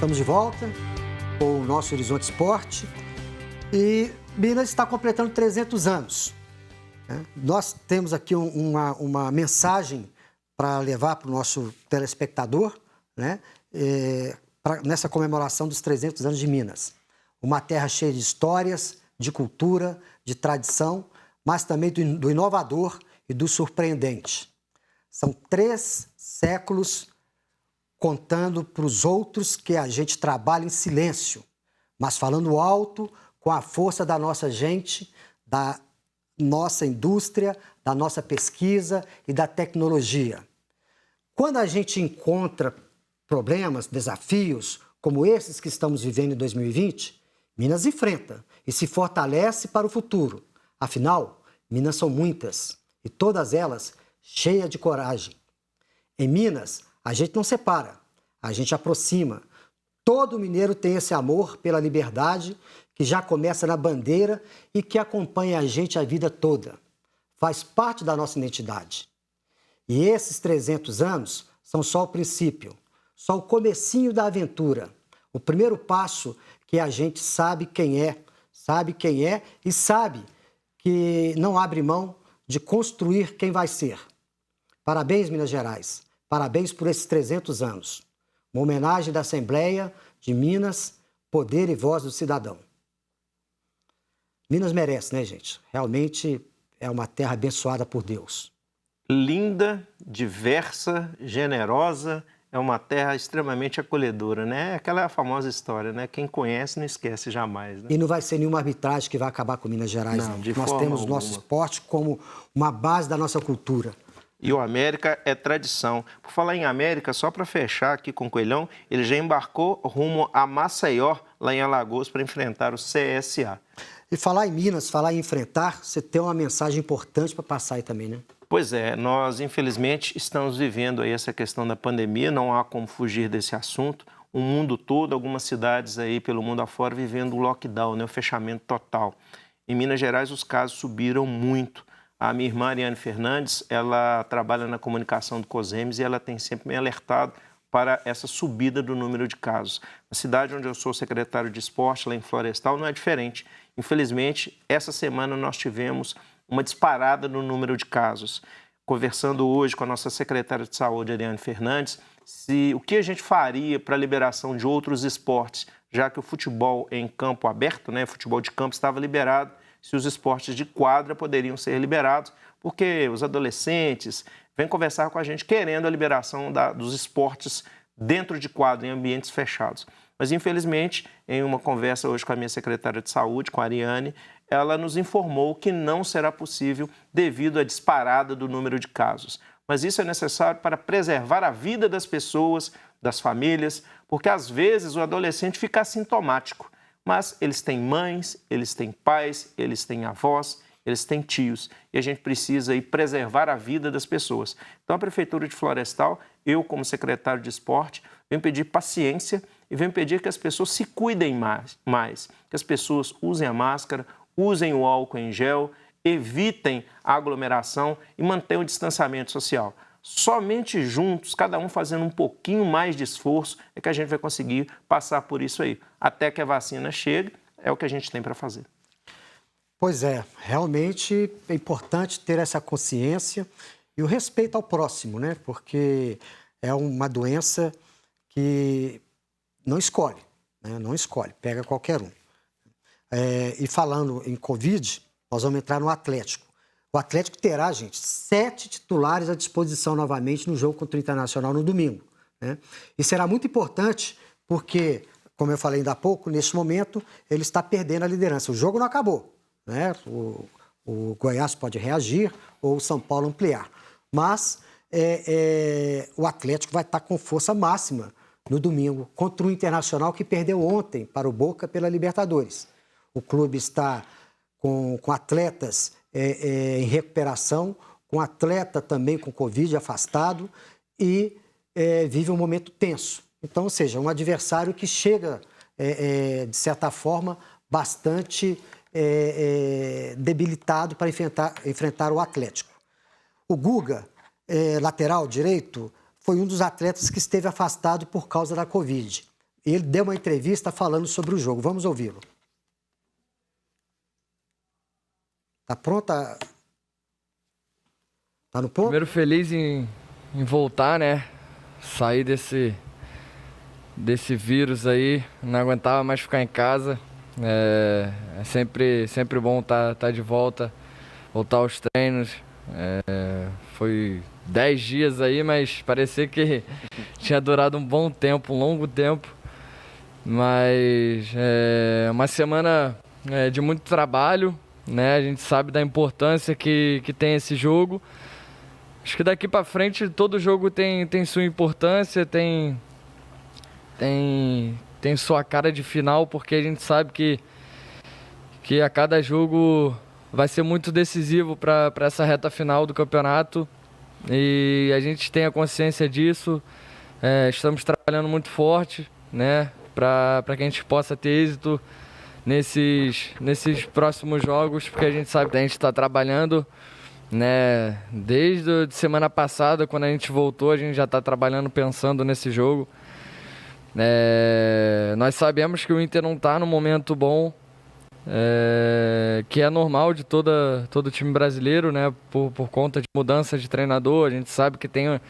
estamos de volta com o nosso Horizonte Esporte e Minas está completando 300 anos. Nós temos aqui uma mensagem para levar para o nosso telespectador, né? Nessa comemoração dos 300 anos de Minas. Uma terra cheia de histórias, de cultura, de tradição, mas também do inovador e do surpreendente. São 3 séculos contando para os outros que a gente trabalha em silêncio, mas falando alto com a força da nossa gente, da nossa indústria, da nossa pesquisa e da tecnologia. Quando a gente encontra problemas, desafios, como esses que estamos vivendo em 2020, Minas enfrenta e se fortalece para o futuro. Afinal, Minas são muitas e todas elas cheias de coragem. Em Minas, a gente não separa, a gente aproxima. Todo mineiro tem esse amor pela liberdade que já começa na bandeira e que acompanha a gente a vida toda. Faz parte da nossa identidade. E esses 300 anos são só o princípio, só o comecinho da aventura. O primeiro passo que a gente sabe quem é e sabe que não abre mão de construir quem vai ser. Parabéns, Minas Gerais. Parabéns por esses 300 anos. Uma homenagem da Assembleia de Minas, poder e voz do cidadão. Minas merece, né, gente? Realmente é uma terra abençoada por Deus. Linda, diversa, generosa, é uma terra extremamente acolhedora, né? Aquela é a famosa história, né? Quem conhece não esquece jamais, né? E não vai ser nenhuma arbitragem que vai acabar com Minas Gerais, não. Nós temos o nosso esporte como uma base da nossa cultura. E o América é tradição. Por falar em América, só para fechar aqui com o Coelhão, ele já embarcou rumo a Maceió, lá em Alagoas, para enfrentar o CSA. E falar em Minas, falar em enfrentar, você tem uma mensagem importante para passar aí também, né? Pois é, nós infelizmente estamos vivendo aí essa questão da pandemia, não há como fugir desse assunto. O mundo todo, algumas cidades aí pelo mundo afora vivendo o lockdown, né, o fechamento total. Em Minas Gerais os casos subiram muito. A minha irmã Ariane Fernandes, ela trabalha na comunicação do COSEMES e ela tem sempre me alertado para essa subida do número de casos. Na cidade onde eu sou secretário de esporte, lá em Florestal, não é diferente. Infelizmente, essa semana nós tivemos uma disparada no número de casos. Conversando hoje com a nossa secretária de saúde, Ariane Fernandes, o que a gente faria para a liberação de outros esportes, já que o futebol em campo aberto, né, futebol de campo estava liberado, se os esportes de quadra poderiam ser liberados, porque os adolescentes vêm conversar com a gente querendo a liberação dos esportes dentro de quadra, em ambientes fechados. Mas, infelizmente, em uma conversa hoje com a minha secretária de saúde, com a Ariane, ela nos informou que não será possível devido à disparada do número de casos. Mas isso é necessário para preservar a vida das pessoas, das famílias, porque às vezes o adolescente fica assintomático, mas eles têm mães, eles têm pais, eles têm avós, eles têm tios e a gente precisa aí preservar a vida das pessoas. Então a Prefeitura de Florestal, eu como secretário de esporte, venho pedir paciência e venho pedir que as pessoas se cuidem mais, que as pessoas usem a máscara, usem o álcool em gel, evitem a aglomeração e mantenham o distanciamento social. Somente juntos, cada um fazendo um pouquinho mais de esforço, é que a gente vai conseguir passar por isso aí. Até que a vacina chegue, é o que a gente tem para fazer. Pois é, realmente é importante ter essa consciência e o respeito ao próximo, né? Porque é uma doença que não escolhe, né? Não escolhe, pega qualquer um. E falando em Covid, nós vamos entrar no Atlético. O Atlético terá, gente, 7 titulares à disposição novamente no jogo contra o Internacional no domingo, né? E será muito importante porque, como eu falei ainda há pouco, neste momento ele está perdendo a liderança. O jogo não acabou, né? O Goiás pode reagir ou o São Paulo ampliar. Mas o Atlético vai estar com força máxima no domingo contra o Internacional que perdeu ontem para o Boca pela Libertadores. O clube está com atletas em recuperação, com atleta também com Covid afastado e vive um momento tenso. Então, ou seja, um adversário que chega, de certa forma, bastante debilitado para enfrentar o Atlético. O Guga, lateral direito, foi um dos atletas que esteve afastado por causa da Covid. ele deu uma entrevista falando sobre o jogo. Vamos ouvi-lo. Tá pronta? Tá no ponto? Primeiro, feliz em voltar, né? Sair desse vírus aí. Não aguentava mais ficar em casa. É sempre bom tá de volta, voltar aos treinos. Foi 10 dias aí, mas parecia que tinha durado um bom tempo, um longo tempo. Mas é uma semana de muito trabalho, né? A gente sabe da importância que tem esse jogo. Acho que daqui para frente todo jogo tem sua importância, tem sua cara de final, porque a gente sabe que a cada jogo vai ser muito decisivo para essa reta final do campeonato. E a gente tem a consciência disso. Estamos trabalhando muito forte, né, para que a gente possa ter êxito nesses próximos jogos, porque a gente sabe que a gente está trabalhando, né, desde a semana passada, quando a gente voltou, a gente já está trabalhando, pensando nesse jogo. Nós sabemos que o Inter não está num momento bom, que é normal de todo time brasileiro, né, por conta de mudança de treinador. A gente sabe que tem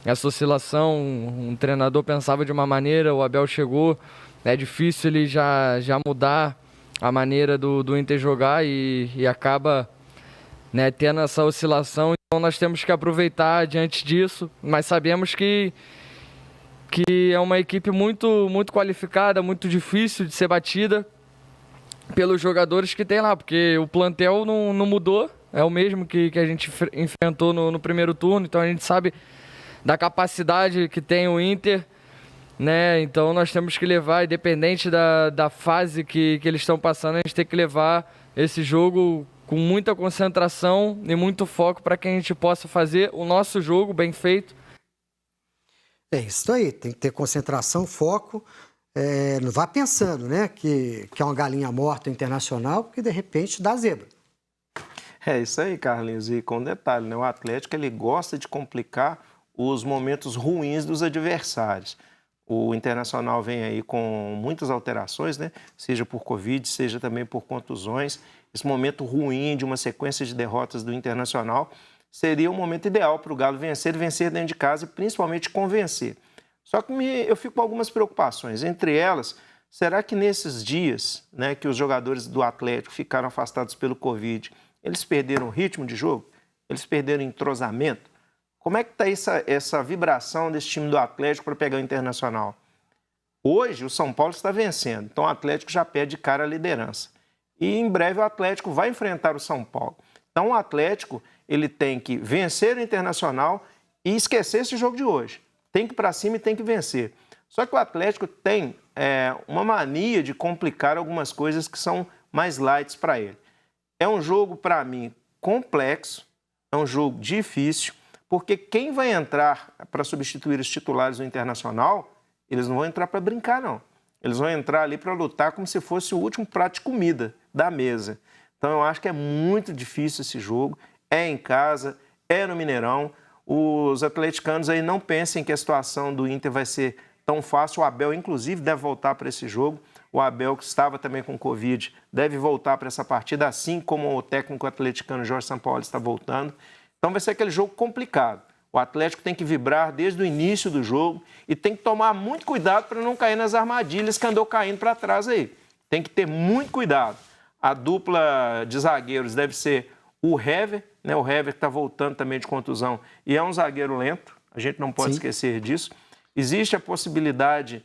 essa oscilação, um treinador pensava de uma maneira, o Abel chegou, é difícil ele já mudar a maneira do Inter jogar e acaba, né, tendo essa oscilação. Então nós temos que aproveitar diante disso, mas sabemos que é uma equipe muito, muito qualificada, muito difícil de ser batida pelos jogadores que tem lá, porque o plantel não mudou, é o mesmo que a gente enfrentou no primeiro turno. Então a gente sabe da capacidade que tem o Inter, né? Então nós temos que levar, independente da fase que eles estão passando, a gente tem que levar esse jogo com muita concentração e muito foco para que a gente possa fazer o nosso jogo bem feito. É isso aí, tem que ter concentração, foco. Não vá pensando, né, que é uma galinha morta internacional, porque de repente dá zebra. É isso aí, Carlinhos. E com detalhe, né, o Atlético ele gosta de complicar os momentos ruins dos adversários. O Internacional vem aí com muitas alterações, né, seja por Covid, seja também por contusões. Esse momento ruim de uma sequência de derrotas do Internacional seria o momento ideal para o Galo vencer dentro de casa e principalmente convencer. Só que eu fico com algumas preocupações. Entre elas, será que nesses dias, né, que os jogadores do Atlético ficaram afastados pelo Covid, eles perderam o ritmo de jogo? Eles perderam o entrosamento? Como é que está essa vibração desse time do Atlético para pegar o Internacional? Hoje, o São Paulo está vencendo, então o Atlético já perde cara a liderança. E em breve o Atlético vai enfrentar o São Paulo. Então o Atlético ele tem que vencer o Internacional e esquecer esse jogo de hoje. Tem que ir para cima e tem que vencer. Só que o Atlético tem uma mania de complicar algumas coisas que são mais light para ele. É um jogo, para mim, complexo, é um jogo difícil, porque quem vai entrar para substituir os titulares do Internacional, eles não vão entrar para brincar, não. Eles vão entrar ali para lutar como se fosse o último prato de comida da mesa. Então eu acho que é muito difícil esse jogo, é em casa, é no Mineirão. Os atleticanos aí não pensem que a situação do Inter vai ser tão fácil. O Abel, inclusive, deve voltar para esse jogo. O Abel, que estava também com Covid, deve voltar para essa partida, assim como o técnico atleticano Jorge Sampaoli está voltando. Então vai ser aquele jogo complicado. O Atlético tem que vibrar desde o início do jogo e tem que tomar muito cuidado para não cair nas armadilhas que andou caindo para trás aí. Tem que ter muito cuidado. A dupla de zagueiros deve ser o Hever, né? O Hever que está voltando também de contusão e é um zagueiro lento, a gente não pode esquecer disso. Existe a possibilidade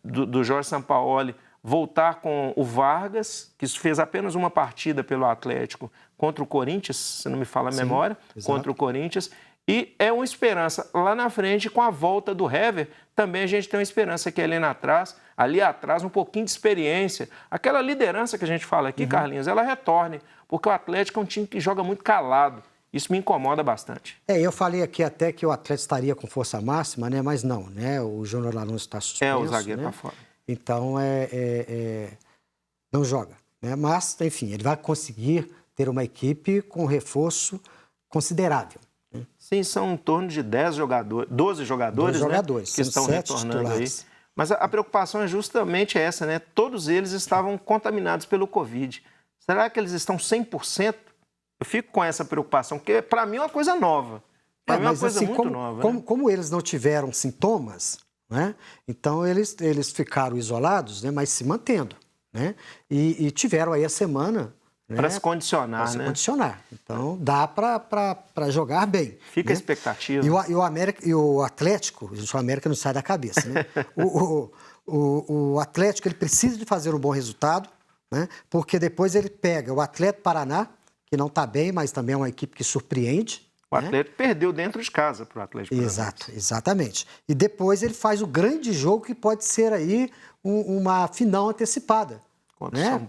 do Jorge Sampaoli voltar com o Vargas, que fez apenas uma partida pelo Atlético contra o Corinthians, se não me falha a memória, contra o Corinthians. E é uma esperança lá na frente, com a volta do Hever, também a gente tem uma esperança que ali atrás, um pouquinho de experiência. Aquela liderança que a gente fala aqui, Carlinhos, ela retorne, porque o Atlético é um time que joga muito calado. Isso me incomoda bastante. Eu falei aqui até que o Atlético estaria com força máxima, né? Mas não, né? O Júnior Alonso está suspenso. O zagueiro né? para fora. Então, não joga, né? Mas, enfim, ele vai conseguir ter uma equipe com reforço considerável. Sim, são em torno de 12 jogadores, né, que estão retornando titulares aí. Mas a preocupação é justamente essa, né? Todos eles estavam contaminados pelo Covid. Será que eles estão 100%? Eu fico com essa preocupação, porque para mim é uma coisa nova. Para mim é uma coisa muito nova. Né? Como eles não tiveram sintomas, né? Então eles ficaram isolados, né? Mas se mantendo. Né? E tiveram aí a semana... Para se condicionar, para se condicionar. Então, dá para jogar bem. Fica né? a expectativa. E o Atlético, o América não sai da cabeça, né? o Atlético, ele precisa de fazer um bom resultado, né? Porque depois ele pega o Atlético Paraná, que não está bem, mas também é uma equipe que surpreende. O Atlético perdeu dentro de casa para o Atlético Paranaense. Exatamente. E depois ele faz o grande jogo que pode ser aí uma final antecipada. Né?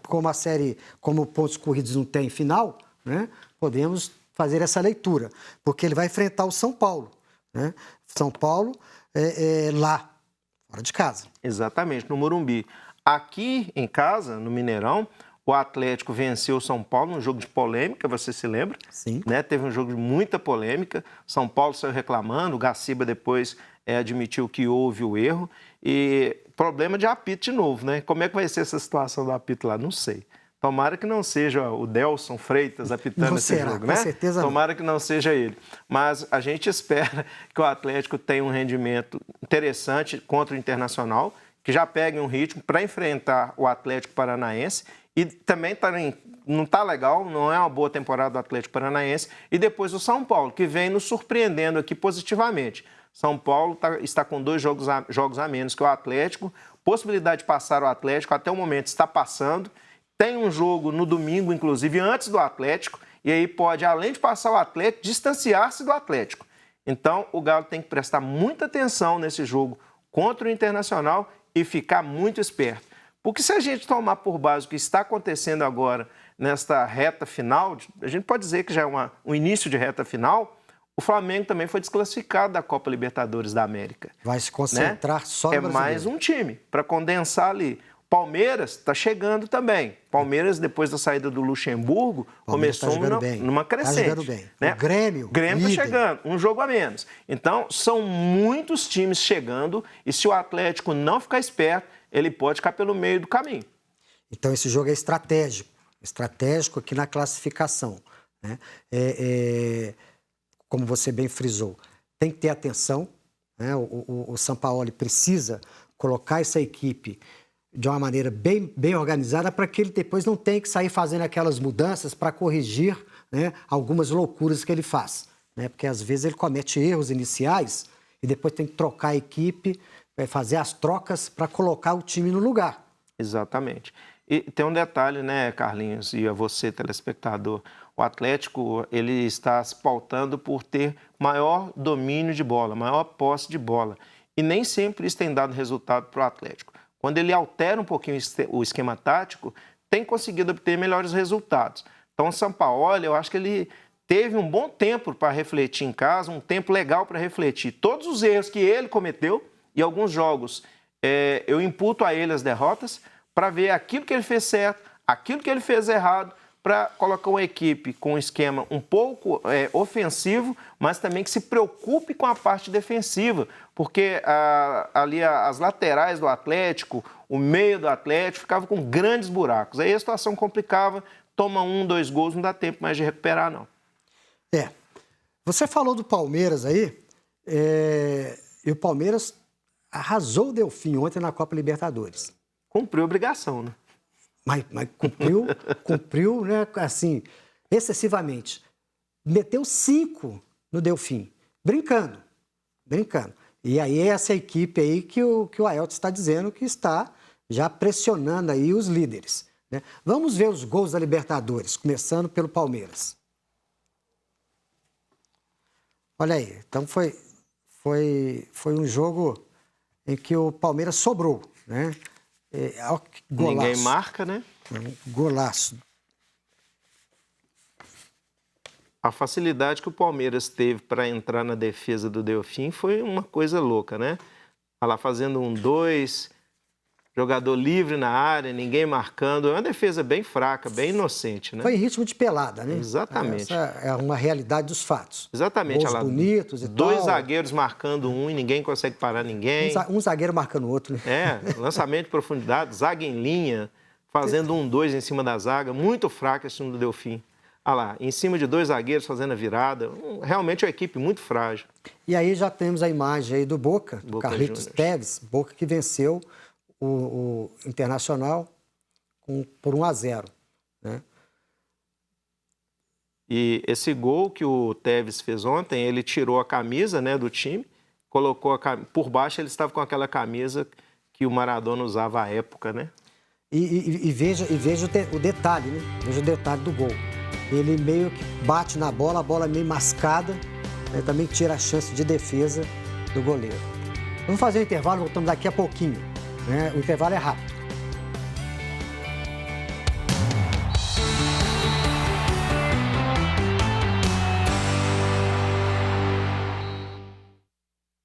Como pontos corridos não tem final, né? Podemos fazer essa leitura, porque ele vai enfrentar o São Paulo. Né? São Paulo lá, fora de casa. Exatamente, no Morumbi. Aqui em casa, no Mineirão, o Atlético venceu o São Paulo num jogo de polêmica, você se lembra? Sim. Né? Teve um jogo de muita polêmica. São Paulo saiu reclamando, o Gaciba depois admitiu que houve o erro. E problema de apito de novo, né? Como é que vai ser essa situação do apito lá? Não sei. Tomara que não seja o Delson Freitas apitando esse jogo, né? Com certeza não. Tomara que não seja ele. Mas a gente espera que o Atlético tenha um rendimento interessante contra o Internacional, que já pegue um ritmo para enfrentar o Atlético Paranaense. E também não está legal, não é uma boa temporada do Atlético Paranaense. E depois o São Paulo, que vem nos surpreendendo aqui positivamente. São Paulo está com 2 jogos a menos que o Atlético. Possibilidade de passar o Atlético, até o momento está passando. Tem um jogo no domingo, inclusive, antes do Atlético. E aí pode, além de passar o Atlético, distanciar-se do Atlético. Então, o Galo tem que prestar muita atenção nesse jogo contra o Internacional e ficar muito esperto. Porque se a gente tomar por base o que está acontecendo agora nesta reta final, a gente pode dizer que já é um início de reta final, o Flamengo também foi desclassificado da Copa Libertadores da América. Vai se concentrar, né? Só no brasileiro. Mais um time para condensar ali. Palmeiras está chegando também. Palmeiras, depois da saída do Luxemburgo, começou numa crescente. Está jogando bem. Né? O Grêmio está chegando, um jogo a menos. Então, são muitos times chegando e se o Atlético não ficar esperto, ele pode ficar pelo meio do caminho. Então, esse jogo é estratégico aqui na classificação. Né? Como você bem frisou, tem que ter atenção. Né? O Sampaoli precisa colocar essa equipe de uma maneira bem organizada para que ele depois não tenha que sair fazendo aquelas mudanças para corrigir, né, algumas loucuras que ele faz. Né? Porque às vezes ele comete erros iniciais e depois tem que trocar a equipe, fazer as trocas para colocar o time no lugar. Exatamente. E tem um detalhe, né, Carlinhos, e a você, telespectador, o Atlético ele está se pautando por ter maior domínio de bola, maior posse de bola. E nem sempre isso tem dado resultado para o Atlético. Quando ele altera um pouquinho o esquema tático, tem conseguido obter melhores resultados. Então, o Sampaoli, eu acho que ele teve um bom tempo para refletir em casa, um tempo legal para refletir. Todos os erros que ele cometeu e alguns jogos, eu imputo a ele as derrotas para ver aquilo que ele fez certo, aquilo que ele fez errado, para colocar uma equipe com um esquema um pouco ofensivo, mas também que se preocupe com a parte defensiva, porque ali as laterais do Atlético, o meio do Atlético, ficava com grandes buracos. Aí a situação complicava, toma 1, 2 gols, não dá tempo mais de recuperar, não. Você falou do Palmeiras aí, e o Palmeiras arrasou o Delfim ontem na Copa Libertadores. Cumpriu a obrigação, né? Mas cumpriu, né, assim, excessivamente. Meteu 5 no Delfim, brincando. E aí é essa equipe aí que o Aelton está dizendo que está já pressionando aí os líderes. Né? Vamos ver os gols da Libertadores, começando pelo Palmeiras. Olha aí, então foi um jogo em que o Palmeiras sobrou, né? Golaço. Ninguém marca, né? Golaço. A facilidade que o Palmeiras teve para entrar na defesa do Delfim foi uma coisa louca, né? Lá fazendo 1-2, jogador livre na área, ninguém marcando. É uma defesa bem fraca, bem inocente, né? Foi em ritmo de pelada, né? Exatamente. Essa é uma realidade dos fatos. Exatamente. Gols bonitos e dois tal. zagueiros marcando um e ninguém consegue parar ninguém. Um zagueiro marcando o outro, né? Lançamento de profundidade, zaga em linha, fazendo 1-2 em cima da zaga. Muito fraco esse time do Delfim. Olha lá, em cima de 2 zagueiros fazendo a virada. Realmente é uma equipe muito frágil. E aí já temos a imagem aí do Boca, do Carlitos Juniors. Tevez, Boca que venceu o Internacional por 1-0, né? E esse gol que o Tevez fez ontem, ele tirou a camisa, né, do time, colocou por baixo, ele estava com aquela camisa que o Maradona usava à época, né? E veja o detalhe, né? Veja o detalhe do gol. Ele meio que bate na bola, a bola meio mascada, né? Também tira a chance de defesa do goleiro. Vamos fazer um intervalo, voltamos daqui a pouquinho, né? O intervalo é rápido.